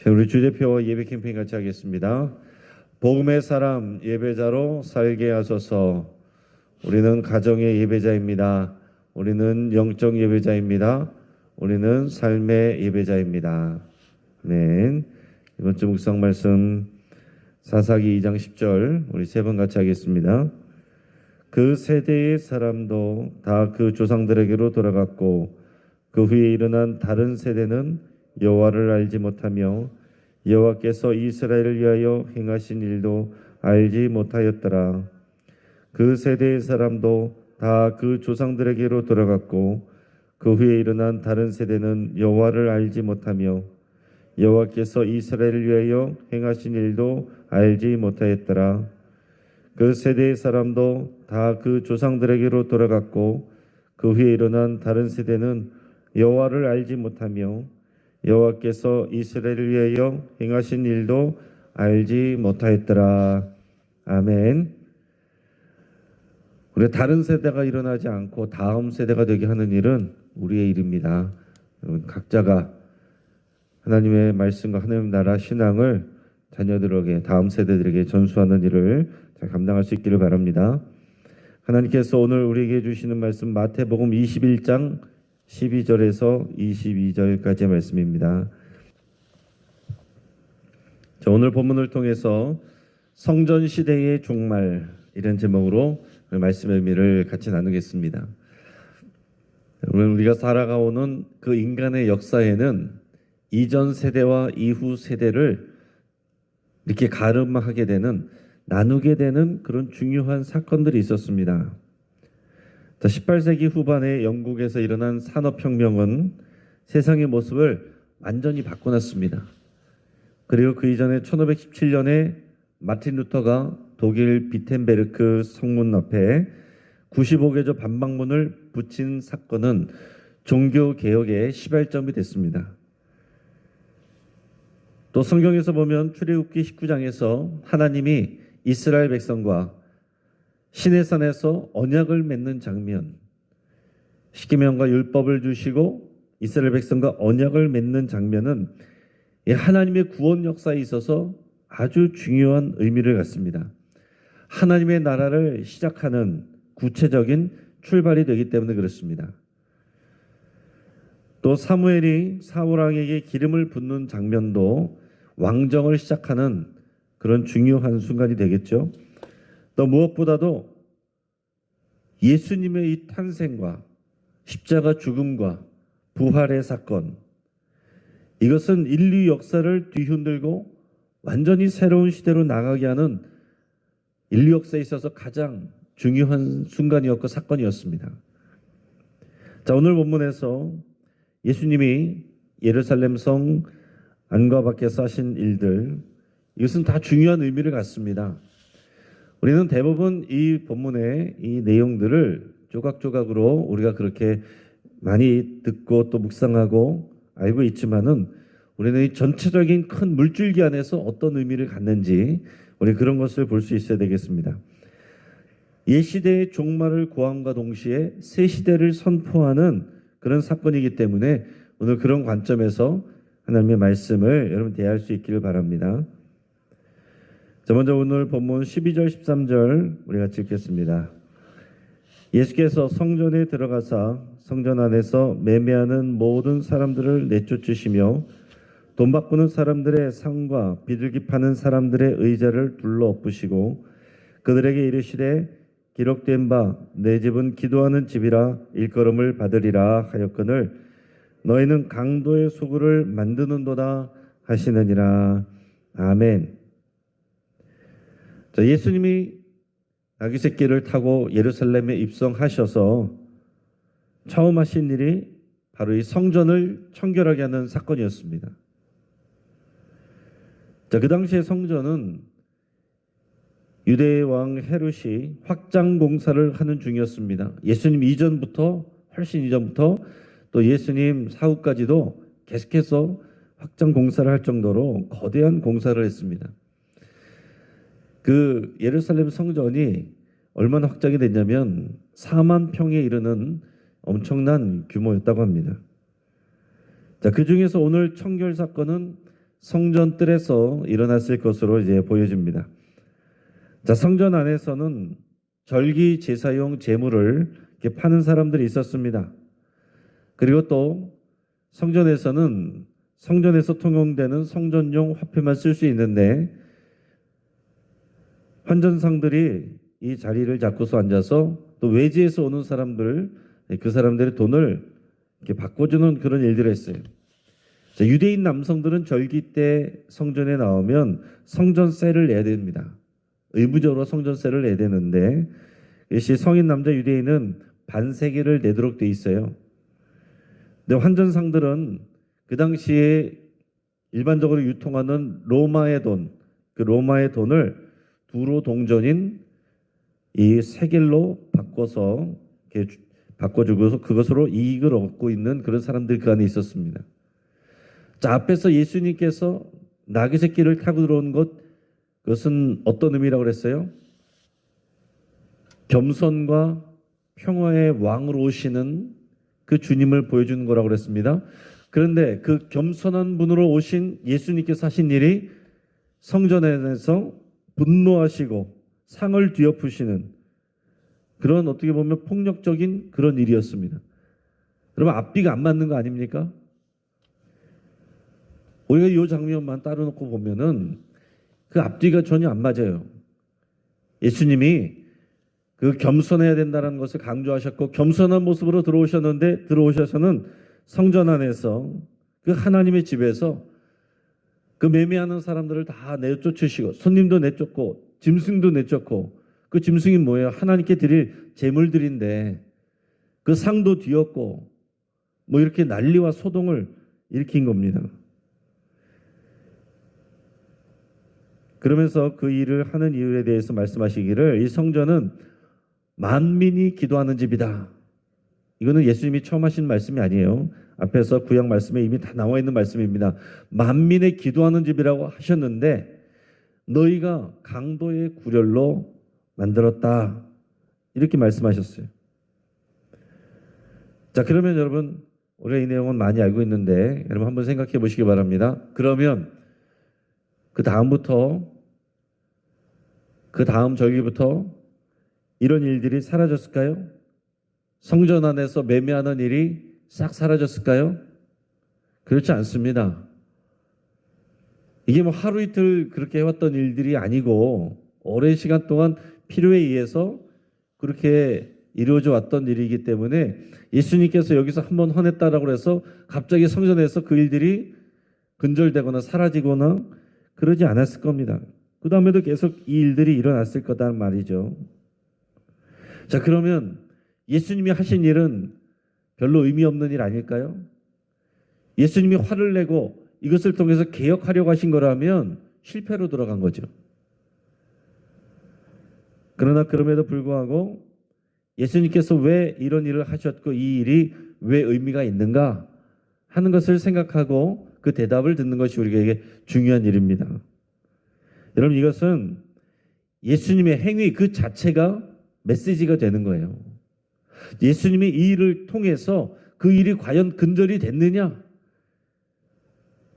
우리 주대표와 예배 캠페인 같이 하겠습니다. 복음의 사람 예배자로 살게 하소서. 우리는 가정의 예배자입니다. 우리는 영적 예배자입니다. 우리는 삶의 예배자입니다. 아멘. 이번 주 묵상 말씀 사사기 2장 10절 우리 세 번 같이 하겠습니다. 그 세대의 사람도 다 그 조상들에게로 돌아갔고 그 후에 일어난 다른 세대는 여호와를 알지 못하며 여호와께서 이스라엘을 위하여 행하신 일도 알지 못하였더라. 그 세대의 사람도 다 그 조상들에게로 돌아갔고 그 후에 일어난 다른 세대는 여호와를 알지 못하며 여호와께서 이스라엘을 위하여 행하신 일도 알지 못하였더라. 그 세대의 사람도 다 그 조상들에게로 돌아갔고 그 후에 일어난 다른 세대는 여호와를 알지 못하며 여호와께서 이스라엘을 위하여 행하신 일도 알지 못하였더라. 아멘. 우리 다른 세대가 일어나지 않고 다음 세대가 되게 하는 일은 우리의 일입니다. 각자가 하나님의 말씀과 하나님 나라 신앙을 자녀들에게 다음 세대들에게 전수하는 일을 잘 감당할 수 있기를 바랍니다. 하나님께서 오늘 우리에게 주시는 말씀 마태복음 21장 12절에서 22절까지의 말씀입니다. 자, 오늘 본문을 통해서 성전 시대의 종말 이런 제목으로 말씀의 의미를 같이 나누겠습니다. 오늘 우리가 살아가오는 그 인간의 역사에는 이전 세대와 이후 세대를 이렇게 가름하게 되는 나누게 되는 그런 중요한 사건들이 있었습니다. 18세기 후반에 영국에서 일어난 산업혁명은 세상의 모습을 완전히 바꿔놨습니다. 그리고 그 이전에 1517년에 마틴 루터가 독일 비텐베르크 성문 앞에 95개조 반박문을 붙인 사건은 종교개혁의 시발점이 됐습니다. 또 성경에서 보면 출애굽기 19장에서 하나님이 이스라엘 백성과 시내산에서 언약을 맺는 장면, 십계명과 율법을 주시고 이스라엘 백성과 언약을 맺는 장면은 하나님의 구원 역사에 있어서 아주 중요한 의미를 갖습니다. 하나님의 나라를 시작하는 구체적인 출발이 되기 때문에 그렇습니다. 또 사무엘이 사울왕에게 기름을 붓는 장면도 왕정을 시작하는 그런 중요한 순간이 되겠죠. 또 무엇보다도 예수님의 이 탄생과 십자가 죽음과 부활의 사건, 이것은 인류 역사를 뒤흔들고 완전히 새로운 시대로 나가게 하는 인류 역사에 있어서 가장 중요한 순간이었고 사건이었습니다. 자, 오늘 본문에서 예수님이 예루살렘 성 안과 밖에서 하신 일들, 이것은 다 중요한 의미를 갖습니다. 우리는 대부분 이 본문의 이 내용들을 조각조각으로 우리가 그렇게 많이 듣고 또 묵상하고 알고 있지만은 우리는 이 전체적인 큰 물줄기 안에서 어떤 의미를 갖는지 우리 그런 것을 볼 수 있어야 되겠습니다. 옛 시대의 종말을 고함과 동시에 새 시대를 선포하는 그런 사건이기 때문에 오늘 그런 관점에서 하나님의 말씀을 여러분 대할 수 있기를 바랍니다. 자, 먼저 오늘 본문 12절 13절 우리 같이 읽겠습니다. 예수께서 성전에 들어가사 성전 안에서 매매하는 모든 사람들을 내쫓으시며 돈 바꾸는 사람들의 상과 비둘기 파는 사람들의 의자를 둘러 엎으시고 그들에게 이르시되 기록된 바 내 집은 기도하는 집이라 일컬음을 받으리라 하였거늘 너희는 강도의 소굴을 만드는도다 하시느니라. 아멘. 자, 예수님이 아기 새끼를 타고 예루살렘에 입성하셔서 처음 하신 일이 바로 이 성전을 청결하게 하는 사건이었습니다. 자, 그 당시의 성전은 유대 왕 헤롯이 확장 공사를 하는 중이었습니다. 예수님 이전부터 훨씬 이전부터 또 예수님 사후까지도 계속해서 확장 공사를 할 정도로 거대한 공사를 했습니다. 그 예루살렘 성전이 얼마나 확장이 됐냐면 4만 평에 이르는 엄청난 규모였다고 합니다. 자, 그 중에서 오늘 청결 사건은 성전 뜰에서 일어났을 것으로 이제 보여집니다. 자, 성전 안에서는 절기 제사용 제물을 이렇게 파는 사람들이 있었습니다. 그리고 또 성전에서는 성전에서 통용되는 성전용 화폐만 쓸 수 있는데 환전상들이 이 자리를 잡고서 앉아서 또 외지에서 오는 사람들, 그 사람들의 돈을 이렇게 바꿔주는 그런 일들을 했어요. 자, 유대인 남성들은 절기 때 성전에 나오면 성전세를 내야 됩니다. 의무적으로 성전세를 내야 되는데 이것이 성인 남자 유대인은 반세겔을 내도록 돼 있어요. 근데 환전상들은 그 당시에 일반적으로 유통하는 로마의 돈, 그 로마의 돈을 두로 동전인 이 세겔로 바꿔서 이렇게 바꿔주고서 그것으로 이익을 얻고 있는 그런 사람들이 그 안에 있었습니다. 자, 앞에서 예수님께서 나귀 새끼를 타고 들어온 것, 그것은 어떤 의미라고 그랬어요? 겸손과 평화의 왕으로 오시는 그 주님을 보여주는 거라고 그랬습니다. 그런데 그 겸손한 분으로 오신 예수님께서 하신 일이 성전에서 분노하시고 상을 뒤엎으시는 그런 어떻게 보면 폭력적인 그런 일이었습니다. 여러분, 앞뒤가 안 맞는 거 아닙니까? 우리가 이 장면만 따로 놓고 보면은 그 앞뒤가 전혀 안 맞아요. 예수님이 그 겸손해야 된다는 것을 강조하셨고 겸손한 모습으로 들어오셔서는 성전 안에서 그 하나님의 집에서 그 매매하는 사람들을 다 내쫓으시고 손님도 내쫓고 짐승도 내쫓고 그 짐승이 뭐예요? 하나님께 드릴 제물들인데 그 상도 뒤엎고 뭐 이렇게 난리와 소동을 일으킨 겁니다. 그러면서 그 일을 하는 이유에 대해서 말씀하시기를 이 성전은 만민이 기도하는 집이다. 이거는 예수님이 처음 하신 말씀이 아니에요. 앞에서 구약 말씀에 이미 다 나와 있는 말씀입니다. 만민의 기도하는 집이라고 하셨는데 너희가 강도의 구렬로 만들었다. 이렇게 말씀하셨어요. 자, 그러면 여러분 우리가 이 내용은 많이 알고 있는데 여러분 한번 생각해 보시기 바랍니다. 그러면 그 다음 절기부터 이런 일들이 사라졌을까요? 성전 안에서 매매하는 일이 싹 사라졌을까요? 그렇지 않습니다. 이게 뭐 하루 이틀 그렇게 해왔던 일들이 아니고 오랜 시간 동안 필요에 의해서 그렇게 이루어져 왔던 일이기 때문에 예수님께서 여기서 한번 헌했다라고 해서 갑자기 성전에서 그 일들이 근절되거나 사라지거나 그러지 않았을 겁니다. 그 다음에도 계속 이 일들이 일어났을 거다는 말이죠. 자, 그러면 예수님이 하신 일은 별로 의미 없는 일 아닐까요? 예수님이 화를 내고 이것을 통해서 개혁하려고 하신 거라면 실패로 들어간 거죠. 그러나 그럼에도 불구하고 예수님께서 왜 이런 일을 하셨고 이 일이 왜 의미가 있는가 하는 것을 생각하고 그 대답을 듣는 것이 우리에게 중요한 일입니다. 여러분, 이것은 예수님의 행위 그 자체가 메시지가 되는 거예요. 예수님이 이 일을 통해서 그 일이 과연 근절이 됐느냐?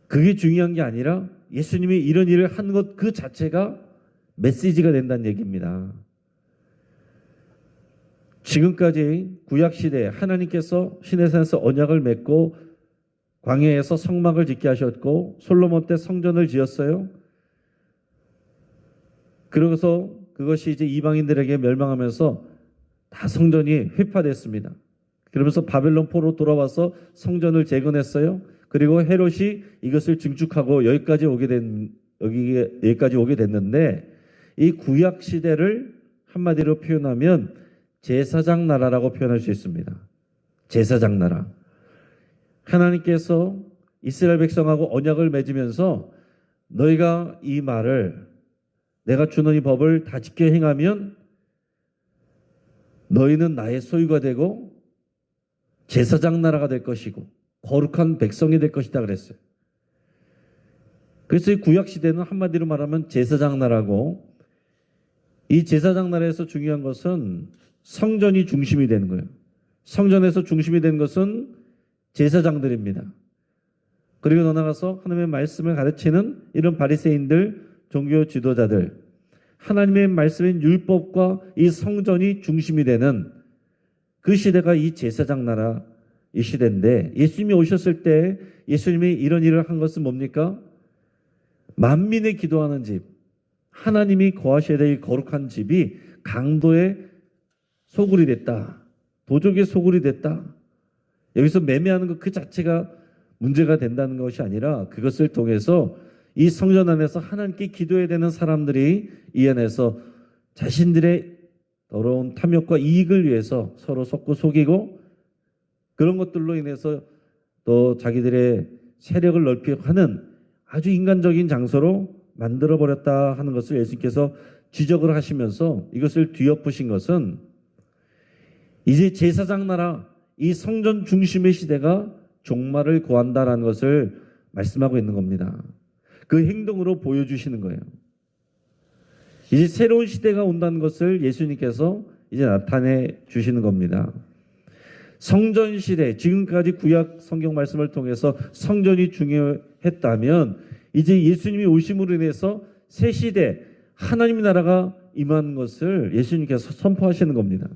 그게 중요한 게 아니라 예수님이 이런 일을 한 것 그 자체가 메시지가 된다는 얘기입니다. 지금까지 구약시대에 하나님께서 시내산에서 언약을 맺고 광야에서 성막을 짓게 하셨고 솔로몬 때 성전을 지었어요. 그러고서 그것이 이제 이방인들에게 멸망하면서 다 성전이 회파됐습니다. 그러면서 바벨론 포로 돌아와서 성전을 재건했어요. 그리고 헤롯이 이것을 증축하고 여기까지 오게 됐는데 이 구약 시대를 한마디로 표현하면 제사장 나라라고 표현할 수 있습니다. 제사장 나라. 하나님께서 이스라엘 백성하고 언약을 맺으면서 너희가 이 말을 내가 주는 이 법을 다 지켜 행하면 너희는 나의 소유가 되고 제사장 나라가 될 것이고 거룩한 백성이 될 것이다 그랬어요. 그래서 이 구약 시대는 한마디로 말하면 제사장 나라고 이 제사장 나라에서 중요한 것은 성전이 중심이 되는 거예요. 성전에서 중심이 되는 것은 제사장들입니다. 그리고 더 나아가서 하나님의 말씀을 가르치는 이런 바리새인들, 종교 지도자들, 하나님의 말씀인 율법과 이 성전이 중심이 되는 그 시대가 이 제사장 나라 이 시대인데, 예수님이 오셨을 때 예수님이 이런 일을 한 것은 뭡니까? 만민의 기도하는 집, 하나님이 거하셔야 될 거룩한 집이 강도의 소굴이 됐다. 도적의 소굴이 됐다. 여기서 매매하는 것 그 자체가 문제가 된다는 것이 아니라 그것을 통해서 이 성전 안에서 하나님께 기도해야 되는 사람들이 이 안에서 자신들의 더러운 탐욕과 이익을 위해서 서로 속고 속이고 그런 것들로 인해서 또 자기들의 세력을 넓히려고 하는 아주 인간적인 장소로 만들어버렸다 하는 것을 예수님께서 지적을 하시면서 이것을 뒤엎으신 것은 이제 제사장 나라 이 성전 중심의 시대가 종말을 구한다라는 것을 말씀하고 있는 겁니다. 그 행동으로 보여주시는 거예요. 이제 새로운 시대가 온다는 것을 예수님께서 이제 나타내 주시는 겁니다. 성전 시대, 지금까지 구약 성경 말씀을 통해서 성전이 중요했다면 이제 예수님이 오심으로 인해서 새 시대, 하나님의 나라가 임한 것을 예수님께서 선포하시는 겁니다.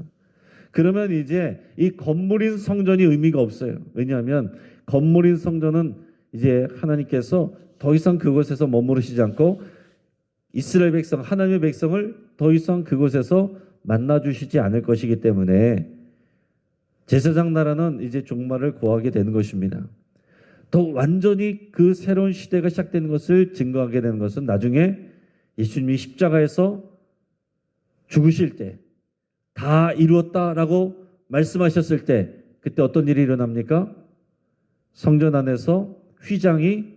그러면 이제 이 건물인 성전이 의미가 없어요. 왜냐하면 건물인 성전은 이제 하나님께서 더 이상 그곳에서 머무르시지 않고 이스라엘 백성, 하나님의 백성을 더 이상 그곳에서 만나주시지 않을 것이기 때문에 제사장 나라는 이제 종말을 구하게 되는 것입니다. 더 완전히 그 새로운 시대가 시작되는 것을 증거하게 되는 것은 나중에 예수님이 십자가에서 죽으실 때 다 이루었다라고 말씀하셨을 때 그때 어떤 일이 일어납니까? 성전 안에서 휘장이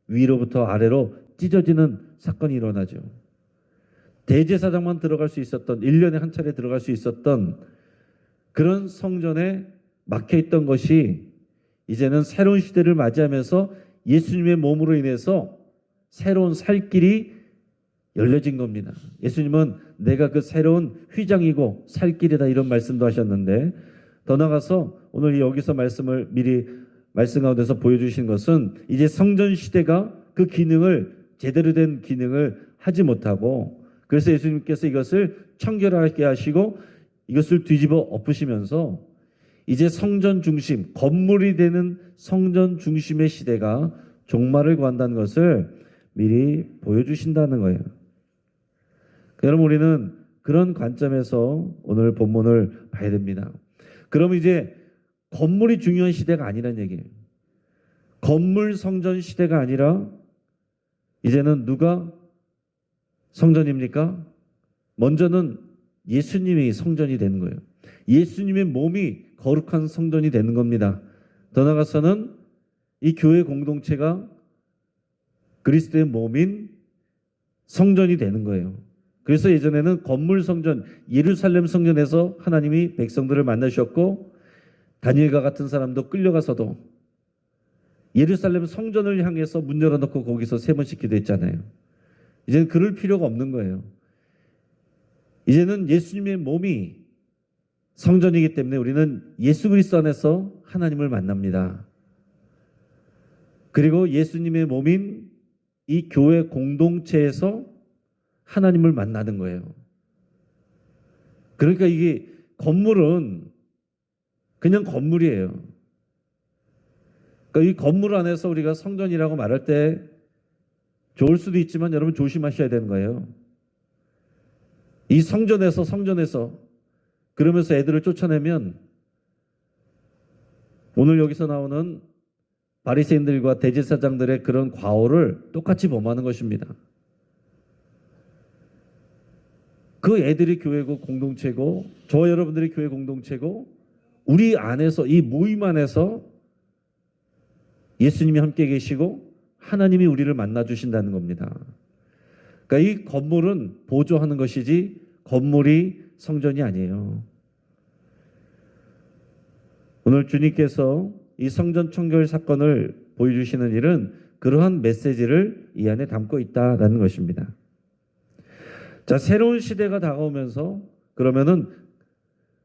위로부터 아래로 찢어지는 사건이 일어나죠. 대제사장만 들어갈 수 있었던 1년에 한 차례 들어갈 수 있었던 그런 성전에 막혀있던 것이 이제는 새로운 시대를 맞이하면서 예수님의 몸으로 인해서 새로운 살 길이 열려진 겁니다. 예수님은 내가 그 새로운 휘장이고 살 길이다 이런 말씀도 하셨는데 더 나아가서 오늘 여기서 말씀을 미리 말씀 가운데서 보여주신 것은 이제 성전 시대가 그 기능을 제대로 된 기능을 하지 못하고 그래서 예수님께서 이것을 청결하게 하시고 이것을 뒤집어 엎으시면서 이제 성전 중심, 건물이 되는 성전 중심의 시대가 종말을 구한다는 것을 미리 보여주신다는 거예요. 여러분 우리는 그런 관점에서 오늘 본문을 봐야 됩니다. 그럼 이제 건물이 중요한 시대가 아니란 얘기예요. 건물 성전 시대가 아니라 이제는 누가 성전입니까? 먼저는 예수님이 성전이 되는 거예요. 예수님의 몸이 거룩한 성전이 되는 겁니다. 더 나아가서는 이 교회 공동체가 그리스도의 몸인 성전이 되는 거예요. 그래서 예전에는 건물 성전, 예루살렘 성전에서 하나님이 백성들을 만나셨고 다니엘과 같은 사람도 끌려가서도 예루살렘 성전을 향해서 문 열어놓고 거기서 3번씩 기도했잖아요. 이제는 그럴 필요가 없는 거예요. 이제는 예수님의 몸이 성전이기 때문에 우리는 예수 그리스도 안에서 하나님을 만납니다. 그리고 예수님의 몸인 이 교회 공동체에서 하나님을 만나는 거예요. 그러니까 이게 건물은 그냥 건물이에요. 그러니까 이 건물 안에서 우리가 성전이라고 말할 때 좋을 수도 있지만 여러분 조심하셔야 되는 거예요. 이 성전에서 그러면서 애들을 쫓아내면 오늘 여기서 나오는 바리새인들과 대제사장들의 그런 과오를 똑같이 범하는 것입니다. 그 애들이 교회고 공동체고 저와 여러분들이 교회 공동체고 우리 안에서 이 모임 안에서 예수님이 함께 계시고 하나님이 우리를 만나 주신다는 겁니다. 그러니까 이 건물은 보조하는 것이지 건물이 성전이 아니에요. 오늘 주님께서 이 성전 청결 사건을 보여주시는 일은 그러한 메시지를 이 안에 담고 있다라는 것입니다. 자, 새로운 시대가 다가오면서 그러면은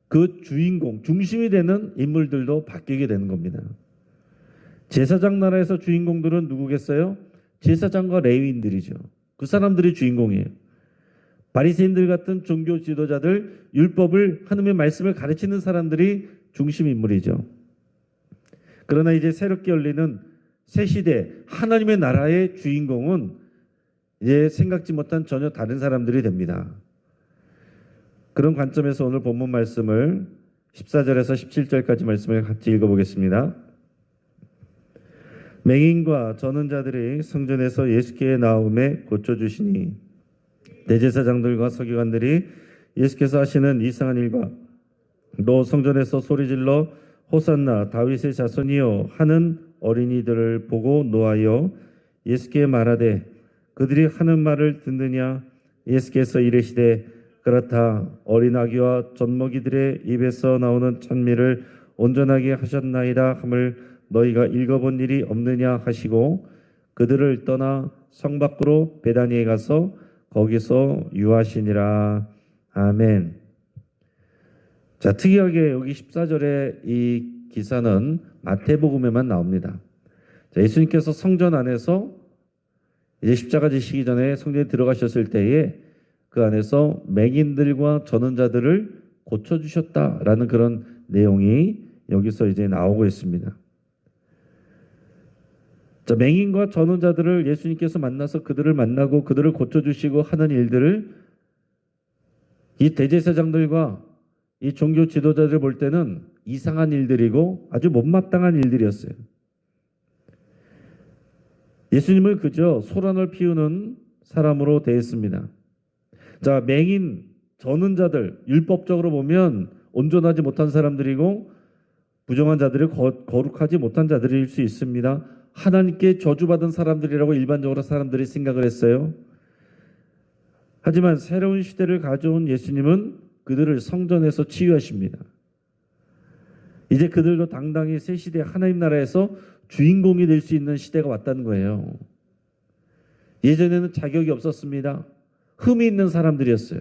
그 주인공, 중심이 되는 인물들도 바뀌게 되는 겁니다. 제사장 나라에서 주인공들은 누구겠어요? 제사장과 레위인들이죠. 그 사람들이 주인공이에요. 바리새인들 같은 종교 지도자들, 율법을, 하나님의 말씀을 가르치는 사람들이 중심 인물이죠. 그러나 이제 새롭게 열리는 새 시대 하나님의 나라의 주인공은 이제 생각지 못한 전혀 다른 사람들이 됩니다. 그런 관점에서 오늘 본문 말씀을 14절에서 17절까지 말씀을 같이 읽어보겠습니다. 맹인과 저는 자들이 성전에서 예수께 나옴에 고쳐주시니 대제사장들과 서기관들이 예수께서 하시는 이상한 일과 또 성전에서 소리질러 호산나 다윗의 자손이여 하는 어린이들을 보고 노하여 예수께 말하되 그들이 하는 말을 듣느냐. 예수께서 이르시되 그렇다. 어린 아기와 젖먹이들의 입에서 나오는 찬미를 온전하게 하셨나이다 함을 너희가 읽어본 일이 없느냐 하시고 그들을 떠나 성 밖으로 베다니에 가서 거기서 유하시니라. 아멘. 자, 특이하게 여기 14절에 이 기사는 마태복음에만 나옵니다. 자, 예수님께서 성전 안에서 이제 십자가 지시기 전에 성전에 들어가셨을 때에 그 안에서 맹인들과 저는 자들을 고쳐주셨다라는 그런 내용이 여기서 이제 나오고 있습니다. 자, 맹인과 저는 자들을 예수님께서 만나서 그들을 만나고 그들을 고쳐주시고 하는 일들을 이 대제사장들과 이 종교 지도자들 볼 때는 이상한 일들이고 아주 못마땅한 일들이었어요. 예수님을 그저 소란을 피우는 사람으로 대했습니다. 자, 맹인, 저는 자들, 율법적으로 보면 온전하지 못한 사람들이고 부정한 자들이 거룩하지 못한 자들일 수 있습니다. 하나님께 저주받은 사람들이라고 일반적으로 사람들이 생각을 했어요. 하지만 새로운 시대를 가져온 예수님은 그들을 성전에서 치유하십니다. 이제 그들도 당당히 새 시대 하나님 나라에서 주인공이 될 수 있는 시대가 왔다는 거예요. 예전에는 자격이 없었습니다. 흠이 있는 사람들이었어요.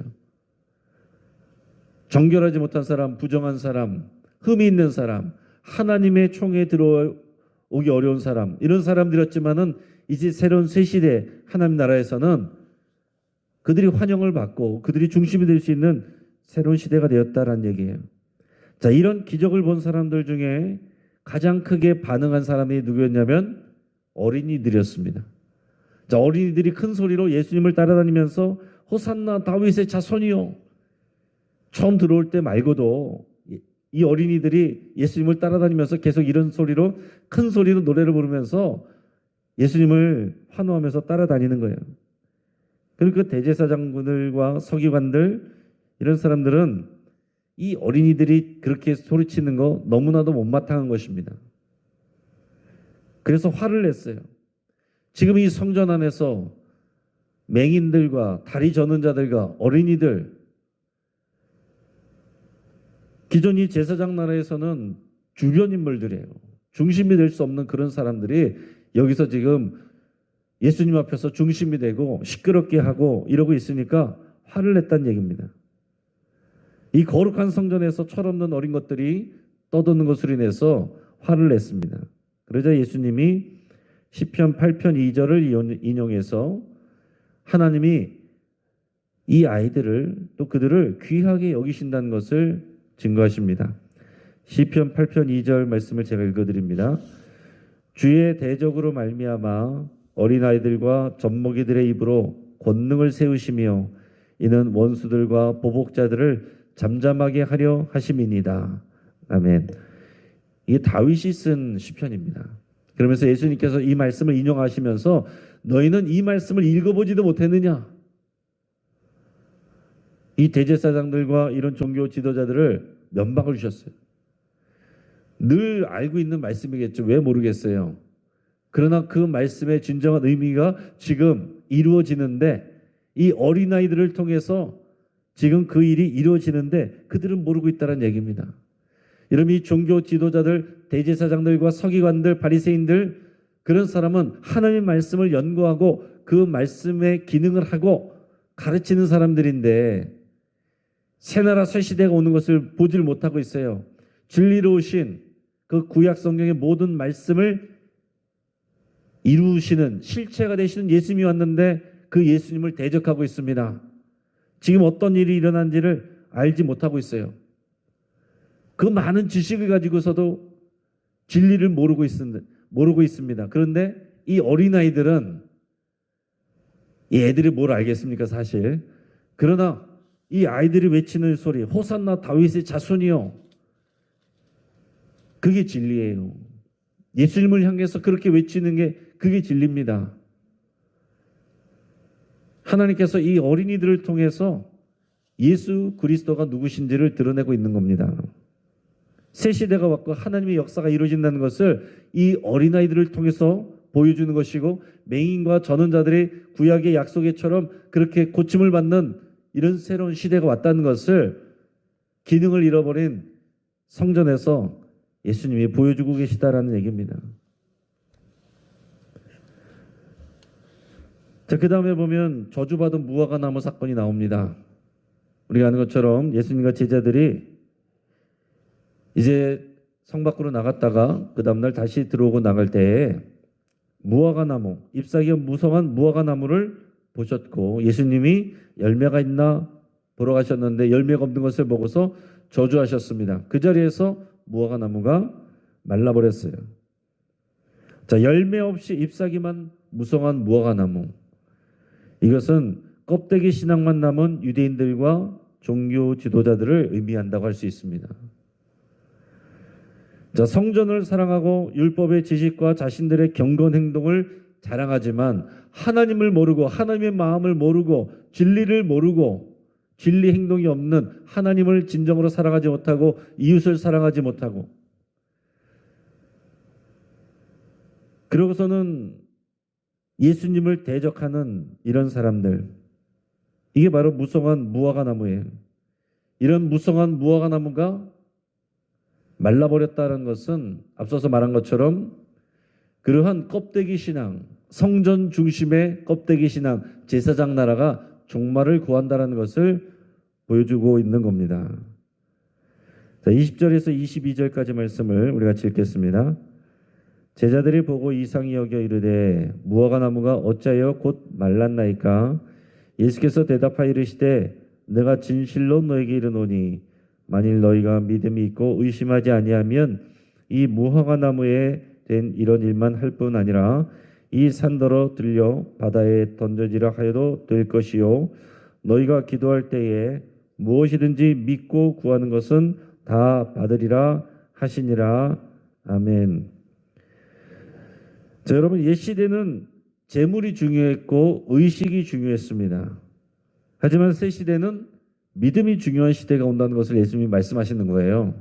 정결하지 못한 사람, 부정한 사람, 흠이 있는 사람, 하나님의 총에 들어오기 어려운 사람, 이런 사람들이었지만은 이제 새로운 새 시대 하나님 나라에서는 그들이 환영을 받고 그들이 중심이 될 수 있는 새로운 시대가 되었다라는 얘기예요. 자, 이런 기적을 본 사람들 중에 가장 크게 반응한 사람이 누구였냐면 어린이들이었습니다. 자, 어린이들이 큰 소리로 예수님을 따라다니면서 호산나 다윗의 자손이요. 처음 들어올 때 말고도 이 어린이들이 예수님을 따라다니면서 계속 이런 소리로 큰 소리로 노래를 부르면서 예수님을 환호하면서 따라다니는 거예요. 그리고 그 대제사장들과 서기관들 이런 사람들은 이 어린이들이 그렇게 소리치는 거 너무나도 못마땅한 것입니다. 그래서 화를 냈어요. 지금 이 성전 안에서 맹인들과 다리 저는 자들과 어린이들, 기존 이 제사장 나라에서는 주변 인물들이에요. 중심이 될 수 없는 그런 사람들이 여기서 지금 예수님 앞에서 중심이 되고 시끄럽게 하고 이러고 있으니까 화를 냈다는 얘기입니다. 이 거룩한 성전에서 철없는 어린 것들이 떠드는 것으로 인해서 화를 냈습니다. 그러자 예수님이 시편 8편 2절을 인용해서 하나님이 이 아이들을 또 그들을 귀하게 여기신다는 것을 증거하십니다. 시편 8편 2절 말씀을 제가 읽어드립니다. 주의 대적으로 말미암아 어린아이들과 젖먹이들의 입으로 권능을 세우시며 이는 원수들과 보복자들을 잠잠하게 하려 하심이니이다. 아멘. 이게 다윗이 쓴 시편입니다. 그러면서 예수님께서 이 말씀을 인용하시면서 너희는 이 말씀을 읽어보지도 못했느냐? 이 대제사장들과 이런 종교 지도자들을 면박을 주셨어요. 늘 알고 있는 말씀이겠죠. 왜 모르겠어요. 그러나 그 말씀의 진정한 의미가 지금 이루어지는데 이 어린아이들을 통해서 지금 그 일이 이루어지는데 그들은 모르고 있다는 얘기입니다. 여러분, 이 종교 지도자들, 대제사장들과 서기관들, 바리새인들 그런 사람은 하나님의 말씀을 연구하고 그 말씀의 기능을 하고 가르치는 사람들인데 새나라 새 시대가 오는 것을 보질 못하고 있어요. 진리로 오신 그 구약 성경의 모든 말씀을 이루시는 실체가 되시는 예수님이 왔는데 그 예수님을 대적하고 있습니다. 지금 어떤 일이 일어난지를 알지 못하고 있어요. 그 많은 지식을 가지고서도 진리를 모르고 있습니다. 그런데 이 어린아이들은, 이 애들이 뭘 알겠습니까, 사실. 그러나 이 아이들이 외치는 소리, 호산나 다윗의 자손이요, 그게 진리예요. 예수님을 향해서 그렇게 외치는 게 그게 진리입니다. 하나님께서 이 어린이들을 통해서 예수 그리스도가 누구신지를 드러내고 있는 겁니다. 새 시대가 왔고 하나님의 역사가 이루어진다는 것을 이 어린아이들을 통해서 보여주는 것이고, 맹인과 전원자들이 구약의 약속에처럼 그렇게 고침을 받는 이런 새로운 시대가 왔다는 것을 기능을 잃어버린 성전에서 예수님이 보여주고 계시다라는 얘기입니다. 자, 그 다음에 보면 저주받은 무화과 나무 사건이 나옵니다. 우리가 아는 것처럼 예수님과 제자들이 이제 성 밖으로 나갔다가 그 다음날 다시 들어오고 나갈 때에 무화과 나무, 잎사귀가 무성한 무화과 나무를 보셨고, 예수님이 열매가 있나 보러 가셨는데 열매가 없는 것을 보고서 저주하셨습니다. 그 자리에서 무화과 나무가 말라버렸어요. 자, 열매 없이 잎사귀만 무성한 무화과 나무, 이것은 껍데기 신앙만 남은 유대인들과 종교 지도자들을 의미한다고 할 수 있습니다. 자, 성전을 사랑하고 율법의 지식과 자신들의 경건 행동을 자랑하지만 하나님을 모르고 하나님의 마음을 모르고 진리를 모르고 진리 행동이 없는, 하나님을 진정으로 사랑하지 못하고 이웃을 사랑하지 못하고, 그러고서는 예수님을 대적하는 이런 사람들, 이게 바로 무성한 무화과 나무예요. 이런 무성한 무화과 나무가 말라버렸다는 것은 앞서서 말한 것처럼 그러한 껍데기 신앙, 성전 중심의 껍데기 신앙, 제사장 나라가 종말을 구한다는 것을 보여주고 있는 겁니다. 자, 20절에서 22절까지 말씀을 우리가 읽겠습니다. 제자들이 보고 이상히 여겨 이르되 무화과 나무가 어찌하여 곧 말랐나이까? 예수께서 대답하여 이르시되 내가 진실로 너에게 이르노니 만일 너희가 믿음이 있고 의심하지 아니하면 이 무화과 나무에 된 이런 일만 할 뿐 아니라 이 산더러 들려 바다에 던져지라 하여도 될 것이요, 너희가 기도할 때에 무엇이든지 믿고 구하는 것은 다 받으리라 하시니라. 아멘. 자, 여러분, 옛 시대는 재물이 중요했고 의식이 중요했습니다. 하지만 새 시대는 믿음이 중요한 시대가 온다는 것을 예수님이 말씀하시는 거예요.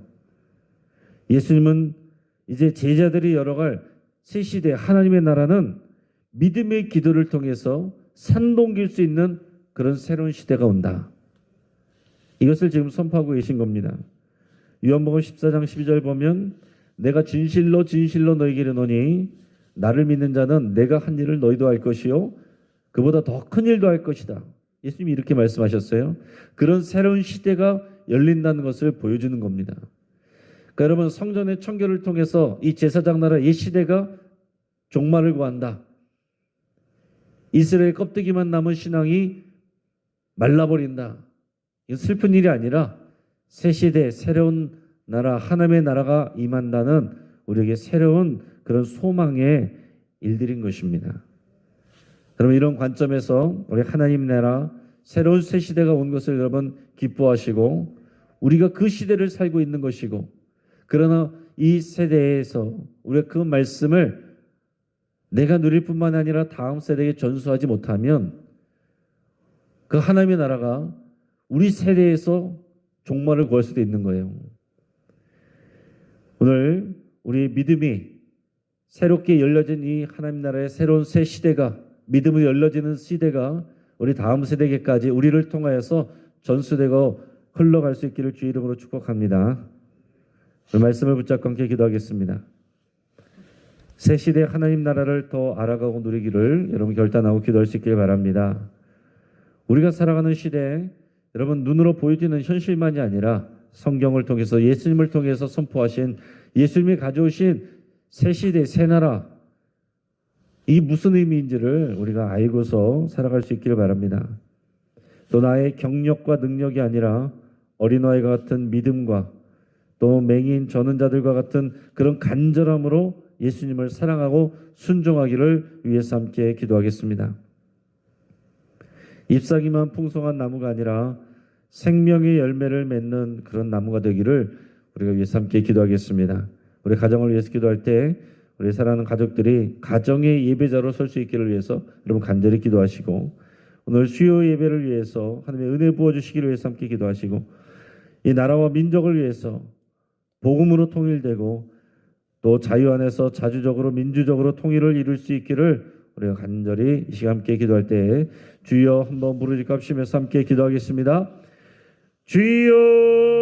예수님은 이제 제자들이 열어갈 새 시대 하나님의 나라는 믿음의 기도를 통해서 산동길 수 있는 그런 새로운 시대가 온다, 이것을 지금 선포하고 계신 겁니다. 요한복음 14장 12절 보면 내가 진실로 진실로 너희에게 이르노니 나를 믿는 자는 내가 한 일을 너희도 할 것이요 그보다 더 큰 일도 할 것이다. 예수님이 이렇게 말씀하셨어요. 그런 새로운 시대가 열린다는 것을 보여주는 겁니다. 그러니까 여러분, 성전의 청결을 통해서 이 제사장 나라 옛 시대가 종말을 구한다. 이스라엘 껍데기만 남은 신앙이 말라버린다. 이건 슬픈 일이 아니라 새 시대 새로운 나라, 하나님의 나라가 임한다는 우리에게 새로운 그런 소망의 일들인 것입니다. 여러분, 이런 관점에서 우리 하나님 나라 새로운 새 시대가 온 것을 여러분 기뻐하시고, 우리가 그 시대를 살고 있는 것이고, 그러나 이 세대에서 우리가 그 말씀을 내가 누릴 뿐만 아니라 다음 세대에게 전수하지 못하면 그 하나님의 나라가 우리 세대에서 종말을 구할 수도 있는 거예요. 오늘 우리 믿음이 새롭게 열려진 이 하나님 나라의 새로운 새 시대가, 믿음이 열려지는 시대가 우리 다음 세대에게까지 우리를 통하여서 전수되고 흘러갈 수 있기를 주의 이름으로 축복합니다. 말씀을 붙잡고 함께 기도하겠습니다. 새 시대 하나님 나라를 더 알아가고 누리기를 여러분 결단하고 기도할 수 있길 바랍니다. 우리가 살아가는 시대에 여러분 눈으로 보여지는 현실만이 아니라 성경을 통해서 예수님을 통해서 선포하신 예수님이 가져오신 새 시대 새 나라, 이 무슨 의미인지를 우리가 알고서 살아갈 수 있기를 바랍니다. 또 나의 경력과 능력이 아니라 어린아이와 같은 믿음과 또 맹인 전능자들과 같은 그런 간절함으로 예수님을 사랑하고 순종하기를 위해서 함께 기도하겠습니다. 잎사귀만 풍성한 나무가 아니라 생명의 열매를 맺는 그런 나무가 되기를 우리가 위해서 함께 기도하겠습니다. 우리 가정을 위해서 기도할 때 우리 사랑하는 가족들이 가정의 예배자로 설 수 있기를 위해서 여러분 간절히 기도하시고, 오늘 수요 예배를 위해서 하나님의 은혜 부어주시기를 위해서 함께 기도하시고, 이 나라와 민족을 위해서 복음으로 통일되고 또 자유 안에서 자주적으로 민주적으로 통일을 이룰 수 있기를 우리가 간절히 이 시간 함께 기도할 때 주여 한번 부르짖고 합심해서 함께 기도하겠습니다. 주여